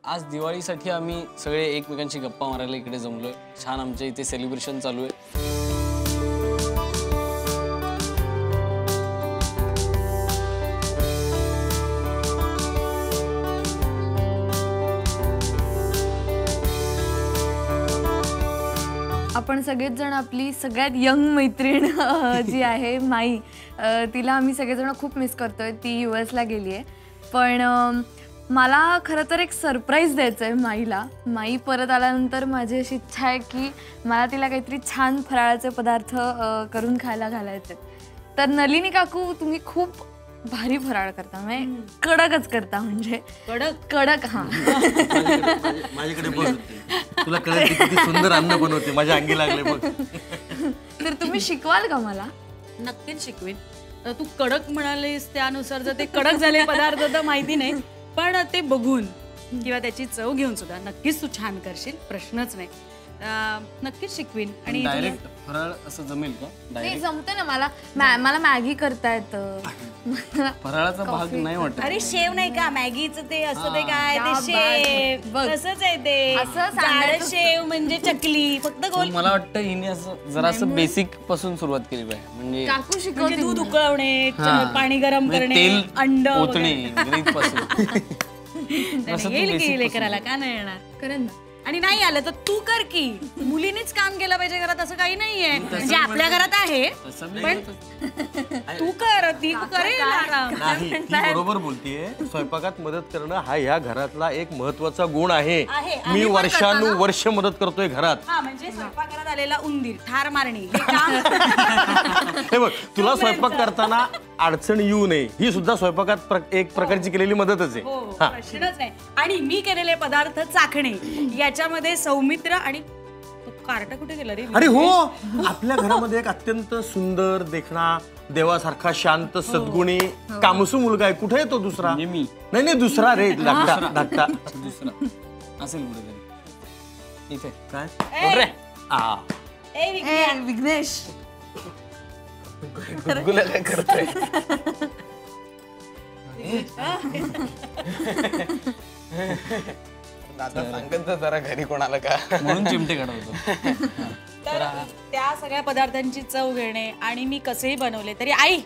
आज दिवाळीसाठी आम्ही सगळे एकमेकांशी गप्पा मारायला इकडे जमलोय. छान आमच्या इथे सेलिब्रेशन चालू आहे. आपण सगळेच जण आपली सगळ्यात यंग मैत्रीण जी आहे माई, तिला आम्ही सगळेजण खूप मिस करतोय. ती US ला गेली आहे. पण मला खरं तर एक सरप्राईज द्यायचं आहे माईला. माई परत आल्यानंतर माझी अशी इच्छा आहे की मला तिला काहीतरी छान फराळाचे पदार्थ करून खायला घालायचे. तर नलिनी काकू, तुम्ही खूप भारी फराळ करता, म्हणजे कडकच करता. म्हणजे कडक. हा, माझ्याकडे बघ, तुला कळत किती सुंदर अन्न बनवते, माझ्या अंगी लागले बघ. तर तुम्ही शिकवाल का मला? नक्कीच शिकवीन. तू कडक म्हणालीस त्यानुसार जर ते कडक झाले पदार्थ तर माहिती नाही, पण ते बघून किंवा त्याची चव घेऊन सुद्धा नक्कीच तू छान करशील, प्रश्नच नाही. नक्कीच शिकवीन. आणि डायरेक्ट फराळ असं जमेल का? नाही, जमतं ना. मला मॅगी करता येतं. फराळाचा भाग नाही वाटत. अरे शेव नाही का मॅगीचं, ते असं ते काय ते शेव तसंच आहे ते. असं शेव म्हणजे चकली, फक्त गोल. मला वाटतं हिने असं जरा असं बेसिक पासून सुरुवात केली पाहिजे. म्हणजे काकू शिकवते. दूध उकळवणे, पाणी गरम करणे, तेल अंड ओतणे, ग्रीप पासून. येईल करायला, का नाही येणार? करेन ना. आणि नाही आलं तर तू कर की. मुलीनेच काम केलं पाहिजे घरात, असं काही नाहीये. म्हणजे आपल्या घरात आहे, पण तू कर, ती करेल आराम. नाही, ती बरोबर बोलतीये. स्वयंपाकात मदत करणं हा ह्या घरातला एक महत्वाचा गुण आहे. मी वर्षानुवर्ष मदत करतोय घरात. म्हणजे स्वयंपाकघरात आलेला उंदीर ठार मारणे हे काम. हे बघ, तुला स्वयंपाक करताना अडचण येऊ नये ही सुद्धा स्वयंपाकात एक प्रकारची केलेली मदतच आहे. प्रश्नच नाही. आणि मी केलेले पदार्थ चाखणे याच्यामध्ये सौमित्र आणि कार्टा कुठे गेला रे? अरे हो, आपल्या घरामध्ये एक अत्यंत सुंदर देखणा, देवासारखा शांत सद्गुणी कामसू मुलगा आहे. कुठे आहे तो दुसरा? मी नाही, दुसरा रे, धाकटा. दुसरा असेल कुठेतरी इथे. काय विघ्नेश, गुलगुला काय करतोय? दादा सांगत जरा घरी कोणाला का, म्हणून चिमटे काढवतो. तर त्या सगळ्या पदार्थांची चव घेणे आणि मी कसेही बनवले तरी आई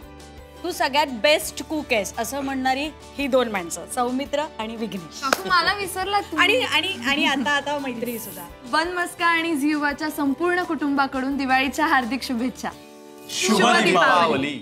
तू सगळ्यात बेस्ट कुक आहेस असं म्हणणारी ही दोन माणसं, सौमित्र आणि विघ्नेश. मला विसरला. आणि आणि आणि आता मैत्री सुद्धा. वन मस्का आणि झी युवाच्या संपूर्ण कुटुंबाकडून दिवाळीच्या हार्दिक शुभेच्छा. शुभ दीपावली.